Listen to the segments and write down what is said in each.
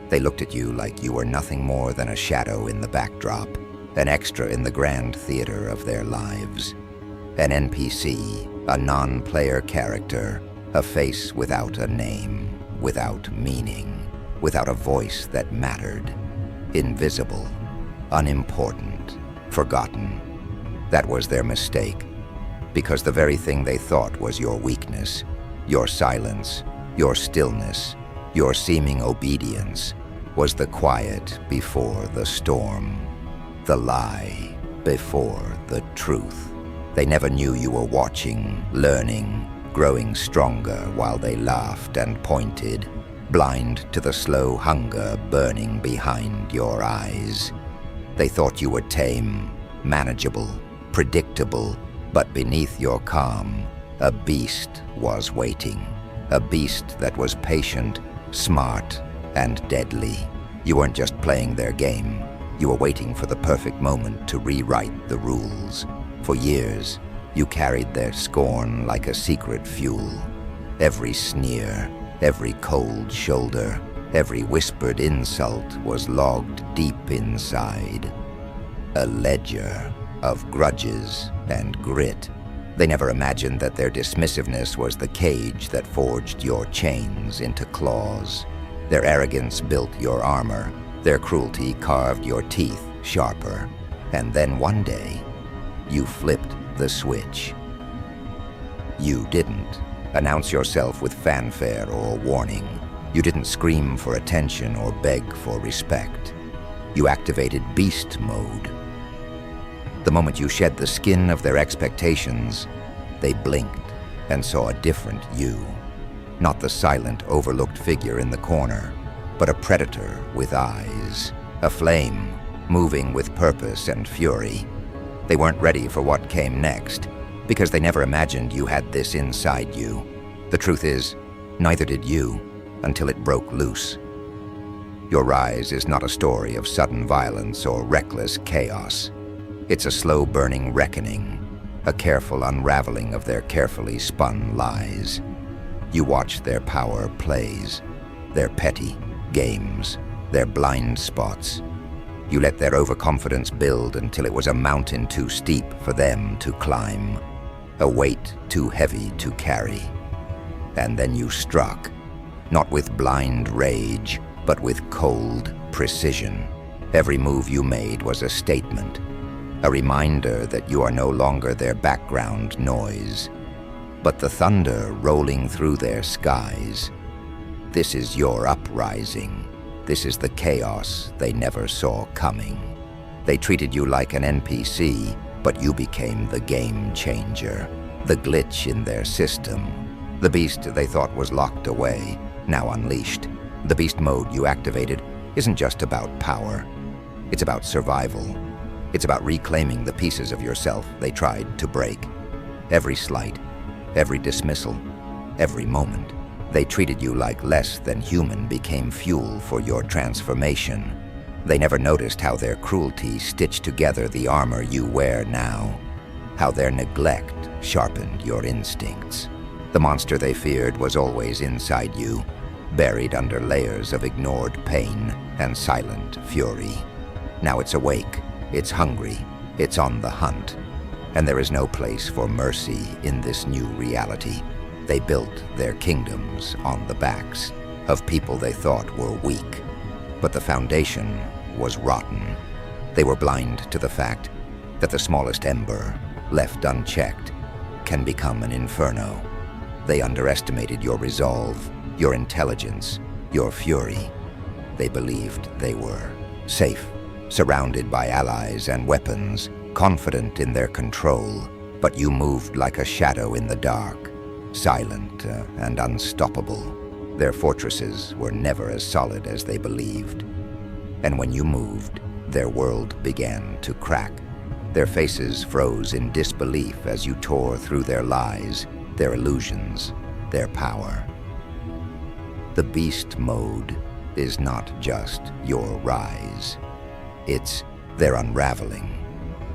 They looked at you like you were nothing more than a shadow in the backdrop, an extra in the grand theater of their lives. An NPC, a non-player character, a face without a name, without meaning, without a voice that mattered. Invisible, unimportant, forgotten. That was their mistake, because the very thing they thought was your weakness, your silence, your stillness, your seeming obedience, was the quiet before the storm, the lie before the truth. They never knew you were watching, learning, growing stronger while they laughed and pointed, blind to the slow hunger burning behind your eyes. They thought you were tame, manageable, predictable, but beneath your calm, a beast was waiting. A beast that was patient, smart, and deadly. You weren't just playing their game. You were waiting for the perfect moment to rewrite the rules. For years, you carried their scorn like a secret fuel. Every sneer, every cold shoulder, every whispered insult was logged deep inside. A ledger of grudges and grit. They never imagined that their dismissiveness was the cage that forged your chains into claws. Their arrogance built your armor. Their cruelty carved your teeth sharper. And then one day, you flipped the switch. You didn't announce yourself with fanfare or warning. You didn't scream for attention or beg for respect. You activated beast mode. The moment you shed the skin of their expectations, they blinked and saw a different you. Not the silent, overlooked figure in the corner, but a predator with eyes, a flame, moving with purpose and fury. They weren't ready for what came next, because they never imagined you had this inside you. The truth is, neither did you, until it broke loose. Your rise is not a story of sudden violence or reckless chaos. It's a slow-burning reckoning, a careful unraveling of their carefully spun lies. You watched their power plays, their petty games, their blind spots. You let their overconfidence build until it was a mountain too steep for them to climb, a weight too heavy to carry. And then you struck, not with blind rage, but with cold precision. Every move you made was a statement, a reminder that you are no longer their background noise, but the thunder rolling through their skies. This is your uprising. This is the chaos they never saw coming. They treated you like an NPC, but you became the game changer, the glitch in their system. The beast they thought was locked away, now unleashed. The beast mode you activated isn't just about power. It's about survival. It's about reclaiming the pieces of yourself they tried to break. Every slight, every dismissal, every moment, they treated you like less than human became fuel for your transformation. They never noticed how their cruelty stitched together the armor you wear now, how their neglect sharpened your instincts. The monster they feared was always inside you, buried under layers of ignored pain and silent fury. Now it's awake. It's hungry, it's on the hunt, and there is no place for mercy in this new reality. They built their kingdoms on the backs of people they thought were weak, but the foundation was rotten. They were blind to the fact that the smallest ember, left unchecked, can become an inferno. They underestimated your resolve, your intelligence, your fury. They believed they were safe, surrounded by allies and weapons, confident in their control, but you moved like a shadow in the dark, silent and unstoppable. Their fortresses were never as solid as they believed. And when you moved, their world began to crack. Their faces froze in disbelief as you tore through their lies, their illusions, their power. The beast mode is not just your rise. It's their unraveling,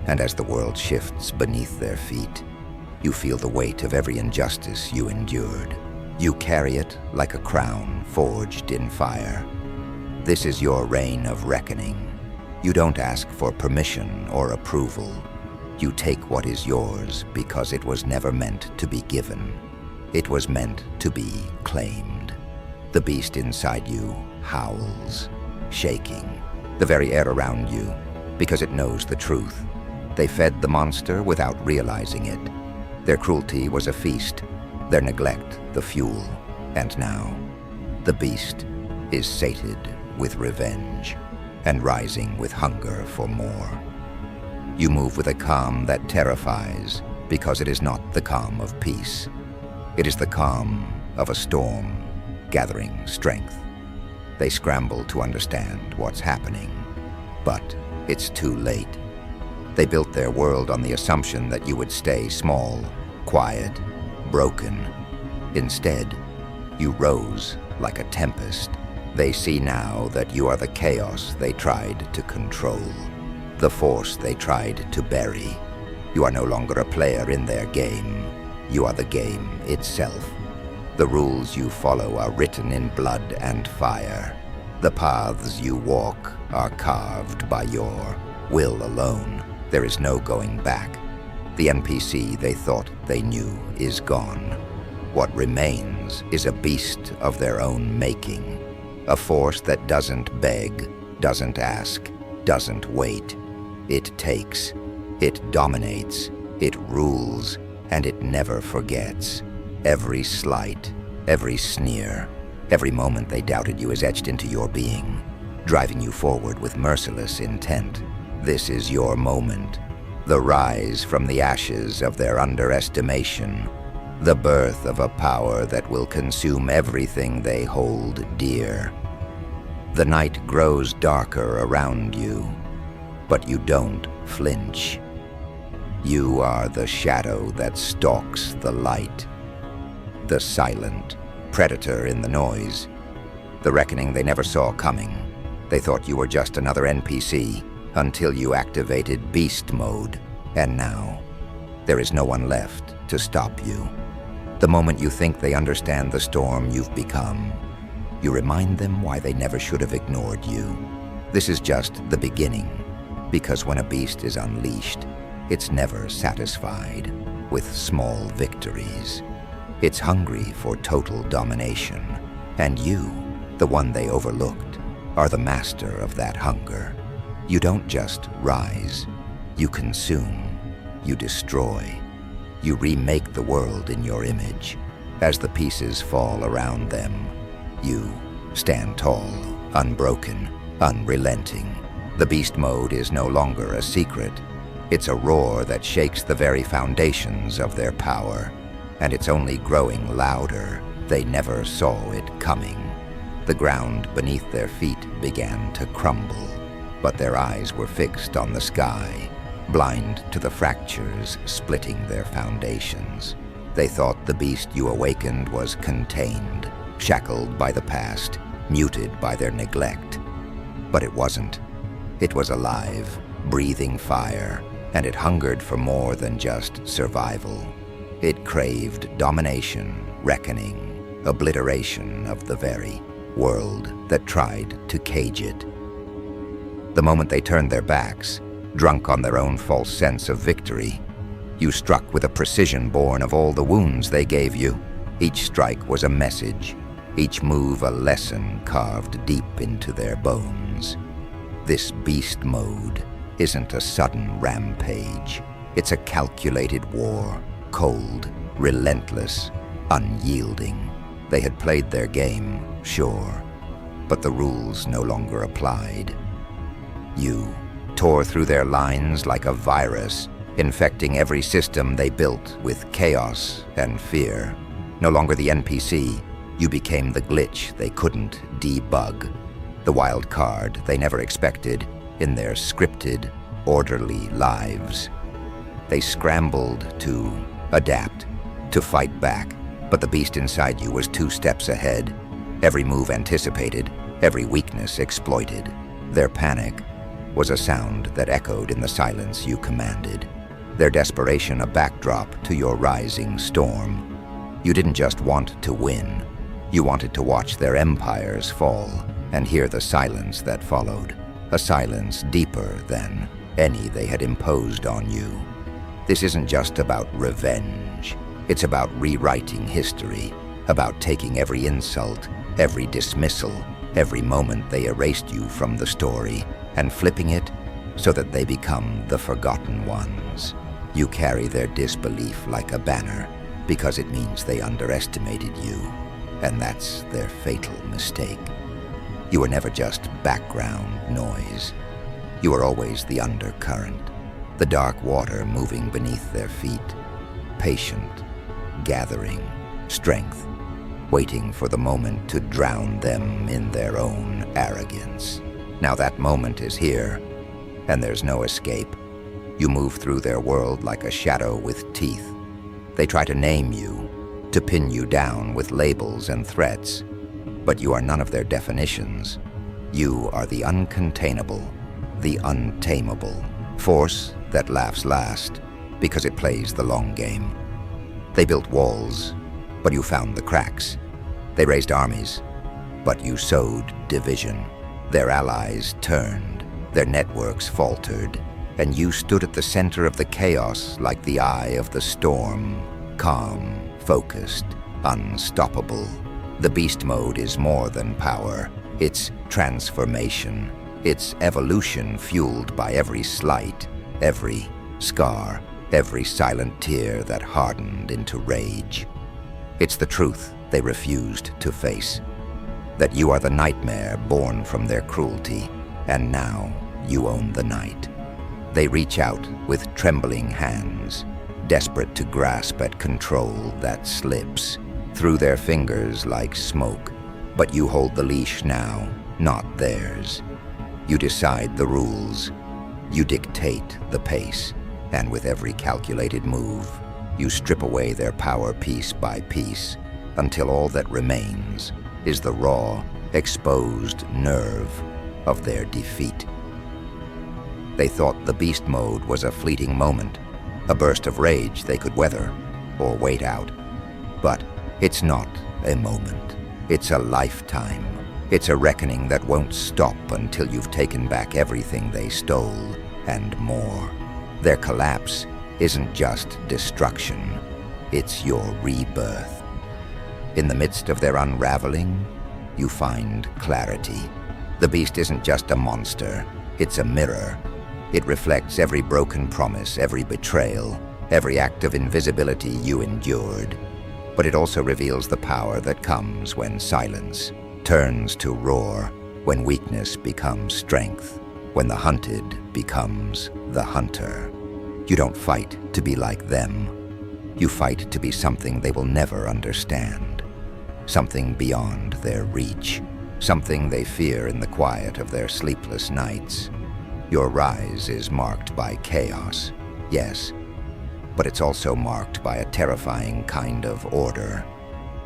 and as the world shifts beneath their feet, you feel the weight of every injustice you endured. You carry it like a crown forged in fire. This is your reign of reckoning. You don't ask for permission or approval. You take what is yours because it was never meant to be given. It was meant to be claimed. The beast inside you howls, shaking the very air around you because it knows the truth. They fed the monster without realizing it. Their cruelty was a feast, their neglect the fuel. And now, the beast is sated with revenge and rising with hunger for more. You move with a calm that terrifies because it is not the calm of peace. It is the calm of a storm gathering strength. They scramble to understand what's happening, but it's too late. They built their world on the assumption that you would stay small, quiet, broken. Instead, you rose like a tempest. They see now that you are the chaos they tried to control, the force they tried to bury. You are no longer a player in their game. You are the game itself. The rules you follow are written in blood and fire. The paths you walk are carved by your will alone. There is no going back. The NPC they thought they knew is gone. What remains is a beast of their own making, a force that doesn't beg, doesn't ask, doesn't wait. It takes, it dominates, it rules, and it never forgets. Every slight, every sneer, every moment they doubted you is etched into your being, driving you forward with merciless intent. This is your moment, the rise from the ashes of their underestimation, the birth of a power that will consume everything they hold dear. The night grows darker around you, but you don't flinch. You are the shadow that stalks the light, the silent predator in the noise, the reckoning they never saw coming. They thought you were just another NPC until you activated beast mode, and now there is no one left to stop you. The moment you think they understand the storm you've become, you remind them why they never should have ignored you. This is just the beginning, because when a beast is unleashed, it's never satisfied with small victories. It's hungry for total domination, and you, the one they overlooked, are the master of that hunger. You don't just rise, you consume, you destroy. You remake the world in your image. As the pieces fall around them, you stand tall, unbroken, unrelenting. The beast mode is no longer a secret. It's a roar that shakes the very foundations of their power, and it's only growing louder. They never saw it coming. The ground beneath their feet began to crumble, but their eyes were fixed on the sky, blind to the fractures splitting their foundations. They thought the beast you awakened was contained, shackled by the past, muted by their neglect. But it wasn't. It was alive, breathing fire, and it hungered for more than just survival. It craved domination, reckoning, obliteration of the very world that tried to cage it. The moment they turned their backs, drunk on their own false sense of victory, you struck with a precision born of all the wounds they gave you. Each strike was a message, each move a lesson carved deep into their bones. This beast mode isn't a sudden rampage. It's a calculated war, cold, relentless, unyielding. They had played their game, sure, but the rules no longer applied. You tore through their lines like a virus, infecting every system they built with chaos and fear. No longer the NPC, you became the glitch they couldn't debug, the wild card they never expected in their scripted, orderly lives. They scrambled to adapt, to fight back, but the beast inside you was 2 steps ahead. Every move anticipated, every weakness exploited. Their panic was a sound that echoed in the silence you commanded, their desperation a backdrop to your rising storm. You didn't just want to win, you wanted to watch their empires fall, and hear the silence that followed, a silence deeper than any they had imposed on you. This isn't just about revenge. It's about rewriting history, about taking every insult, every dismissal, every moment they erased you from the story, and flipping it so that they become the forgotten ones. You carry their disbelief like a banner because it means they underestimated you, and that's their fatal mistake. You were never just background noise. You were always the undercurrent, the dark water moving beneath their feet, patient, gathering strength, waiting for the moment to drown them in their own arrogance. Now that moment is here, and there's no escape. You move through their world like a shadow with teeth. They try to name you, to pin you down with labels and threats, but you are none of their definitions. You are the uncontainable, the untamable, force that laughs last because it plays the long game. They built walls, but you found the cracks. They raised armies, but you sowed division. Their allies turned, their networks faltered, and you stood at the center of the chaos like the eye of the storm, calm, focused, unstoppable. The beast mode is more than power. It's transformation. It's evolution fueled by every slight, every scar, every silent tear that hardened into rage. It's the truth they refused to face, that you are the nightmare born from their cruelty, and now you own the night. They reach out with trembling hands, desperate to grasp at control that slips through their fingers like smoke. But you hold the leash now, not theirs. You decide the rules. You dictate the pace. And with every calculated move, you strip away their power piece by piece until all that remains is the raw, exposed nerve of their defeat. They thought the beast mode was a fleeting moment, a burst of rage they could weather or wait out. But it's not a moment. It's a lifetime. It's a reckoning that won't stop until you've taken back everything they stole and more. Their collapse isn't just destruction. It's your rebirth. In the midst of their unraveling, you find clarity. The beast isn't just a monster. It's a mirror. It reflects every broken promise, every betrayal, every act of invisibility you endured. But it also reveals the power that comes when silence turns to roar, when weakness becomes strength, when the hunted becomes the hunter. You don't fight to be like them. You fight to be something they will never understand, something beyond their reach, something they fear in the quiet of their sleepless nights. Your rise is marked by chaos, yes, but it's also marked by a terrifying kind of order,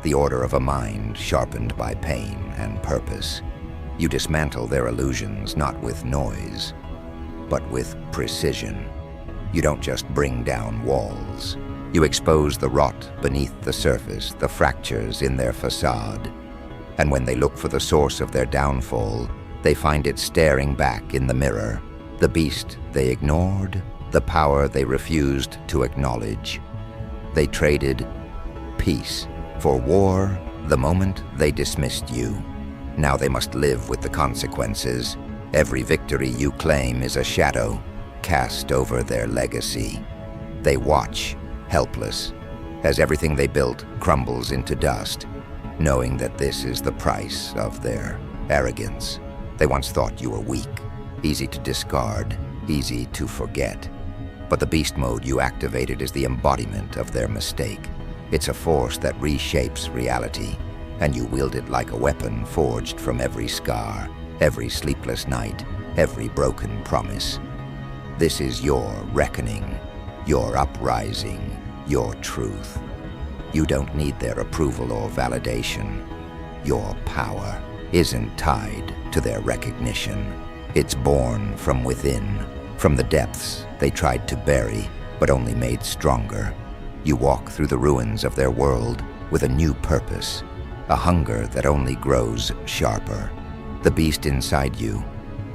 the order of a mind sharpened by pain and purpose. You dismantle their illusions not with noise, but with precision. You don't just bring down walls. You expose the rot beneath the surface, the fractures in their facade. And when they look for the source of their downfall, they find it staring back in the mirror. The beast they ignored, the power they refused to acknowledge. They traded peace for war the moment they dismissed you. Now they must live with the consequences. Every victory you claim is a shadow cast over their legacy. They watch, helpless, as everything they built crumbles into dust, knowing that this is the price of their arrogance. They once thought you were weak, easy to discard, easy to forget. But the beast mode you activated is the embodiment of their mistake. It's a force that reshapes reality, and you wield it like a weapon forged from every scar, every sleepless night, every broken promise. This is your reckoning, your uprising, your truth. You don't need their approval or validation. Your power isn't tied to their recognition. It's born from within, from the depths they tried to bury, but only made stronger. You walk through the ruins of their world with a new purpose, a hunger that only grows sharper. The beast inside you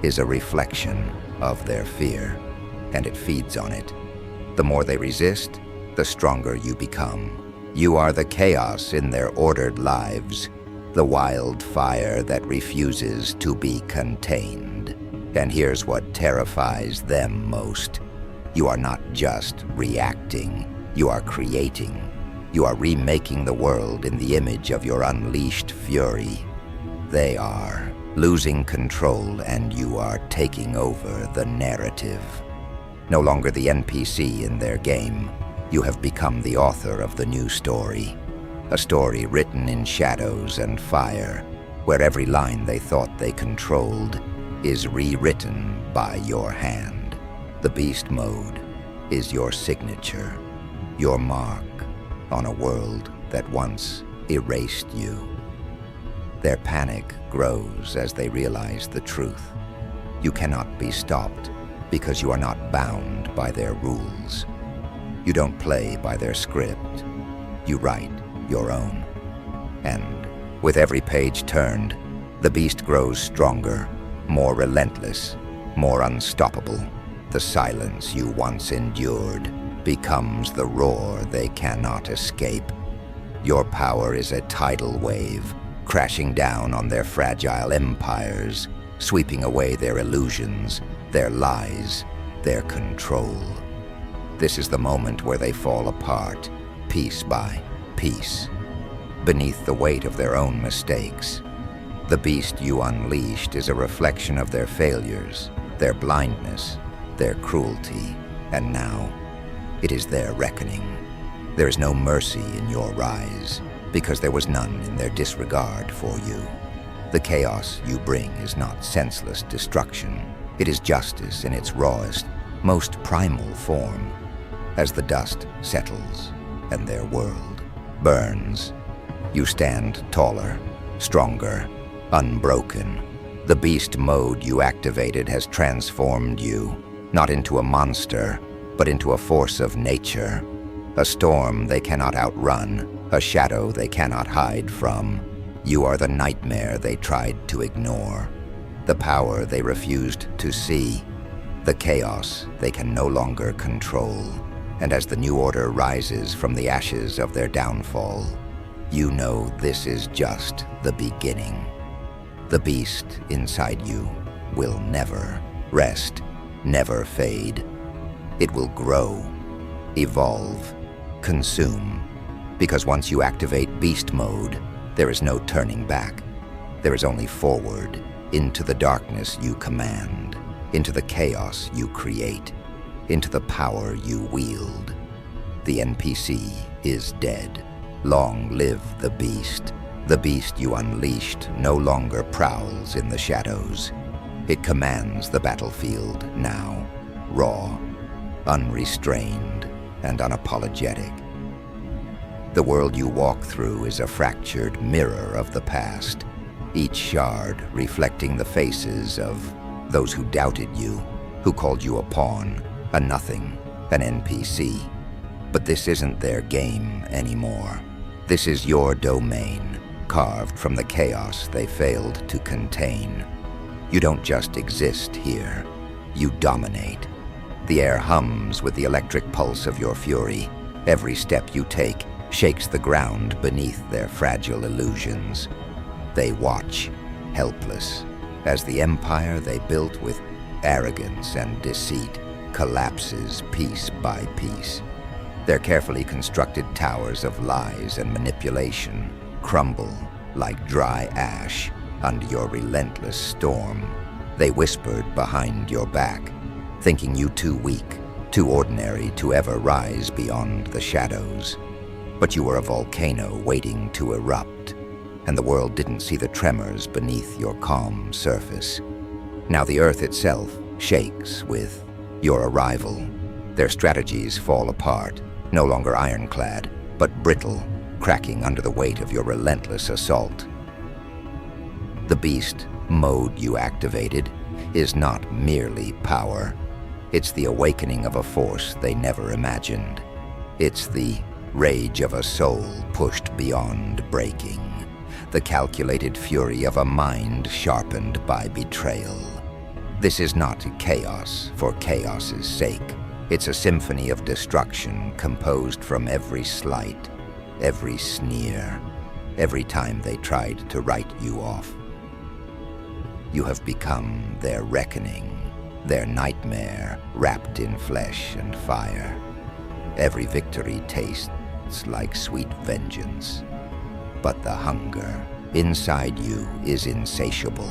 is a reflection of their fear, and it feeds on it. The more they resist, the stronger you become. You are the chaos in their ordered lives, the wildfire that refuses to be contained. And here's what terrifies them most. You are not just reacting, you are creating. You are remaking the world in the image of your unleashed fury. They are losing control, and you are taking over the narrative. No longer the NPC in their game, you have become the author of the new story. A story written in shadows and fire, where every line they thought they controlled is rewritten by your hand. The beast mode is your signature, your mark on a world that once erased you. Their panic grows as they realize the truth. You cannot be stopped because you are not bound by their rules. You don't play by their script. You write your own. And with every page turned, the beast grows stronger, more relentless, more unstoppable. The silence you once endured becomes the roar they cannot escape. Your power is a tidal wave, crashing down on their fragile empires, sweeping away their illusions, their lies, their control. This is the moment where they fall apart, piece by piece, beneath the weight of their own mistakes. The beast you unleashed is a reflection of their failures, their blindness, their cruelty, and now it is their reckoning. There is no mercy in your rise, because there was none in their disregard for you. The chaos you bring is not senseless destruction. It is justice in its rawest, most primal form. As the dust settles and their world burns, you stand taller, stronger, unbroken. The beast mode you activated has transformed you, not into a monster, but into a force of nature. A storm they cannot outrun, a shadow they cannot hide from. You are the nightmare they tried to ignore, the power they refused to see, the chaos they can no longer control. And as the new order rises from the ashes of their downfall, you know this is just the beginning. The beast inside you will never rest, never fade. It will grow, evolve, consume, because once you activate beast mode, there is no turning back. There is only forward, into the darkness you command, into the chaos you create, into the power you wield. The NPC is dead. Long live the beast. The beast you unleashed no longer prowls in the shadows. It commands the battlefield now, raw, unrestrained, and unapologetic. The world you walk through is a fractured mirror of the past, each shard reflecting the faces of those who doubted you, who called you a pawn, a nothing, an NPC. But this isn't their game anymore. This is your domain, carved from the chaos they failed to contain. You don't just exist here, you dominate. The air hums with the electric pulse of your fury. Every step you take shakes the ground beneath their fragile illusions. They watch, helpless, as the empire they built with arrogance and deceit collapses piece by piece. Their carefully constructed towers of lies and manipulation crumble like dry ash under your relentless storm. They whispered behind your back, thinking you too weak, too ordinary to ever rise beyond the shadows. But you were a volcano waiting to erupt, and the world didn't see the tremors beneath your calm surface. Now the earth itself shakes with your arrival. Their strategies fall apart, no longer ironclad, but brittle, cracking under the weight of your relentless assault. The beast mode you activated is not merely power. It's the awakening of a force they never imagined. It's the rage of a soul pushed beyond breaking. the calculated fury of a mind sharpened by betrayal. This is not chaos for chaos's sake. It's a symphony of destruction composed from every slight, every sneer, every time they tried to write you off. You have become their reckoning, their nightmare wrapped in flesh and fire. Every victory tastes like sweet vengeance. But the hunger inside you is insatiable.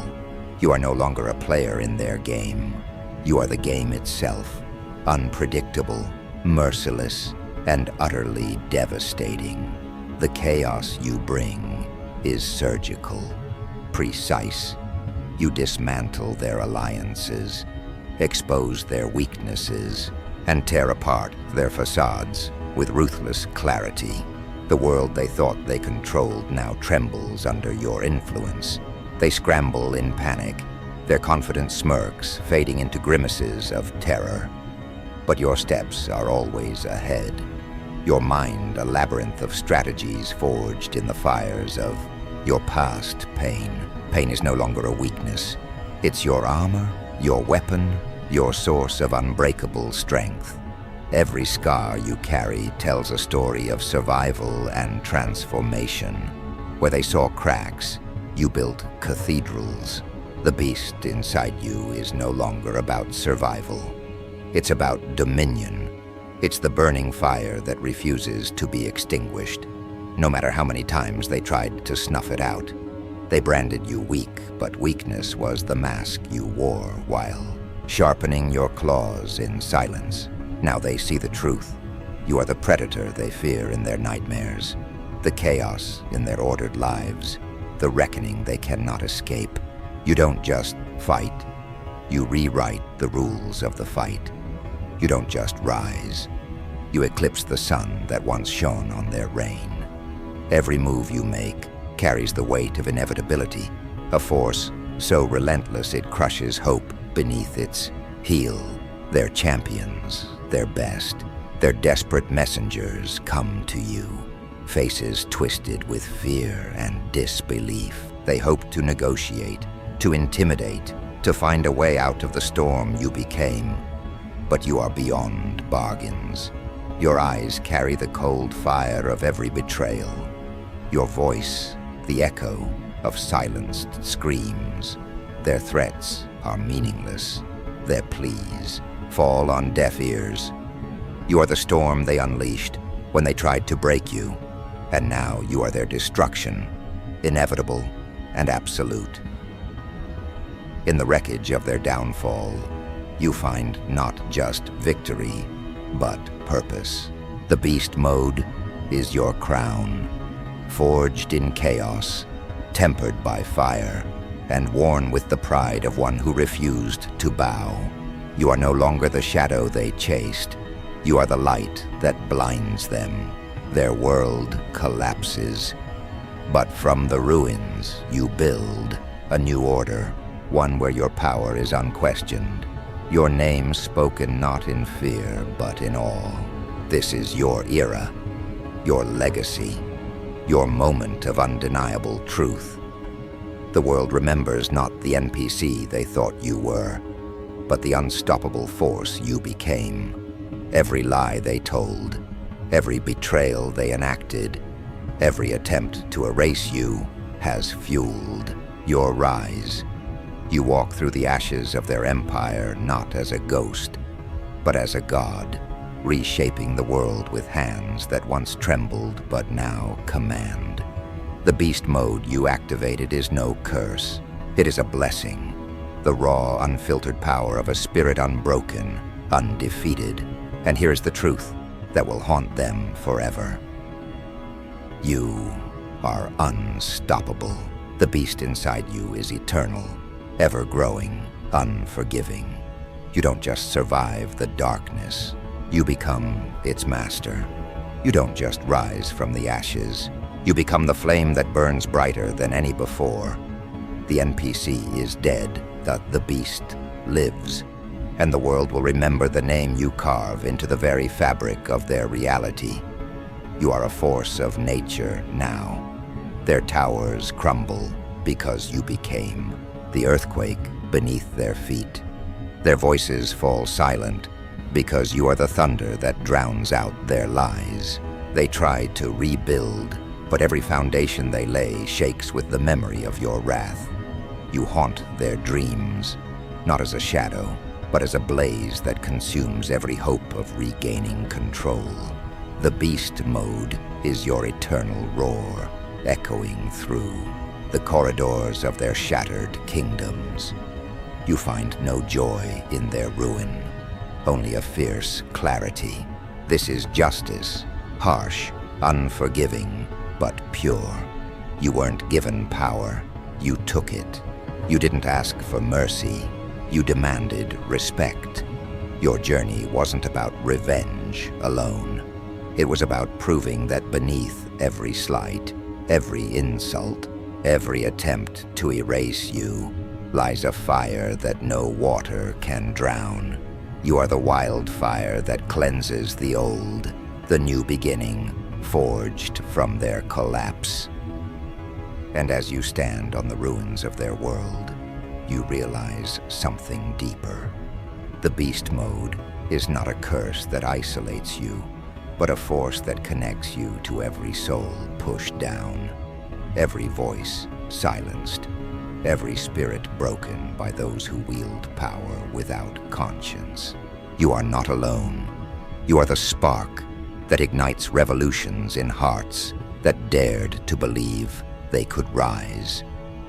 You are no longer a player in their game. You are the game itself, unpredictable, merciless, and utterly devastating. The chaos you bring is surgical, precise. You dismantle their alliances, expose their weaknesses, and tear apart their facades with ruthless clarity. The world they thought they controlled now trembles under your influence. They scramble in panic, their confident smirks fading into grimaces of terror. But your steps are always ahead. Your mind a labyrinth of strategies forged in the fires of your past pain. Pain is no longer a weakness. It's your armor, your weapon, your source of unbreakable strength. Every scar you carry tells a story of survival and transformation. Where they saw cracks, you built cathedrals. The beast inside you is no longer about survival. It's about dominion. It's the burning fire that refuses to be extinguished, no matter how many times they tried to snuff it out. They branded you weak, but weakness was the mask you wore while sharpening your claws in silence. Now they see the truth. You are the predator they fear in their nightmares, the chaos in their ordered lives, the reckoning they cannot escape. You don't just fight. You rewrite the rules of the fight. You don't just rise. You eclipse the sun that once shone on their reign. Every move you make carries the weight of inevitability, a force so relentless it crushes hope beneath its heel. Their champions, their best, their desperate messengers come to you, faces twisted with fear and disbelief. They hope to negotiate, to intimidate, to find a way out of the storm you became. But you are beyond bargains. Your eyes carry the cold fire of every betrayal. Your voice, the echo of silenced screams. Their threats are meaningless. Their pleas fall on deaf ears. You are the storm they unleashed when they tried to break you, and now you are their destruction, inevitable and absolute. In the wreckage of their downfall, you find not just victory, but purpose. The beast mode is your crown, forged in chaos, tempered by fire, and worn with the pride of one who refused to bow. You are no longer the shadow they chased. You are the light that blinds them. Their world collapses. But from the ruins, you build a new order, one where your power is unquestioned. Your name spoken not in fear, but in awe. This is your era, your legacy, your moment of undeniable truth. The world remembers not the NPC they thought you were, but the unstoppable force you became. Every lie they told, every betrayal they enacted, every attempt to erase you has fueled your rise. You walk through the ashes of their empire not as a ghost, but as a god, reshaping the world with hands that once trembled but now command. The beast mode you activated is no curse. It is a blessing, the raw, unfiltered power of a spirit unbroken, undefeated. And here's the truth that will haunt them forever. You are unstoppable. The beast inside you is eternal, ever-growing, unforgiving. You don't just survive the darkness, you become its master. You don't just rise from the ashes, you become the flame that burns brighter than any before. The NPC is dead, the beast lives, and the world will remember the name you carve into the very fabric of their reality. You are a force of nature now, Their towers crumble because you became the earthquake beneath their feet. Their voices fall silent because you are the thunder that drowns out their lies. They try to rebuild, but every foundation they lay shakes with the memory of your wrath. You haunt their dreams, not as a shadow, but as a blaze that consumes every hope of regaining control. The beast mode is your eternal roar, echoing through the corridors of their shattered kingdoms. You find no joy in their ruin, only a fierce clarity. This is justice, harsh, unforgiving, but pure. You weren't given power, you took it. You didn't ask for mercy, you demanded respect. Your journey wasn't about revenge alone. It was about proving that beneath every slight, every insult, every attempt to erase you, lies a fire that no water can drown. You are the wildfire that cleanses the old, the new beginning, forged from their collapse. And as you stand on the ruins of their world, you realize something deeper. The beast mode is not a curse that isolates you, but a force that connects you to every soul pushed down, every voice silenced, every spirit broken by those who wield power without conscience. You are not alone. You are the spark that ignites revolutions in hearts that dared to believe they could rise.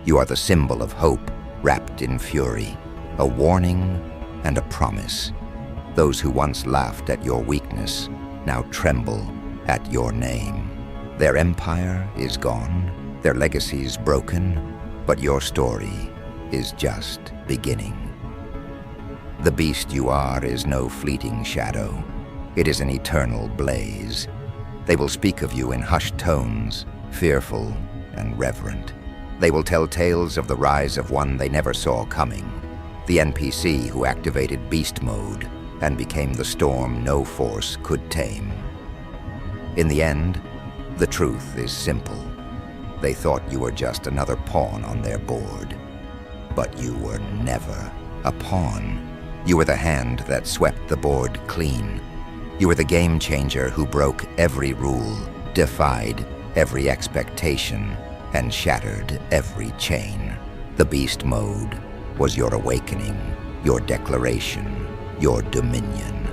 You are the symbol of hope wrapped in fury, a warning and a promise. Those who once laughed at your weakness now tremble at your name. Their empire is gone, their legacies broken, but your story is just beginning. The beast you are is no fleeting shadow. It is an eternal blaze. They will speak of you in hushed tones, fearful and reverent. They will tell tales of the rise of one they never saw coming, the NPC who activated beast mode and became the storm no force could tame. In the end, the truth is simple. They thought you were just another pawn on their board. But you were never a pawn. You were the hand that swept the board clean. You were the game changer who broke every rule, defied every expectation, and shattered every chain. The beast mode was your awakening, your declaration, your dominion.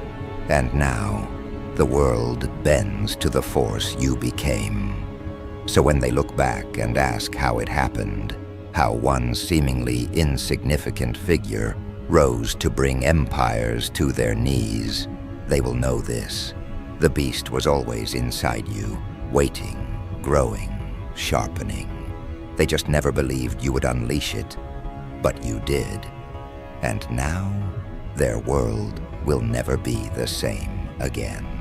And now, the world bends to the force you became. So when they look back and ask how it happened, how one seemingly insignificant figure rose to bring empires to their knees, they will know this. The beast was always inside you, waiting, growing, sharpening. They just never believed you would unleash it, but you did. And now, their world will never be the same again.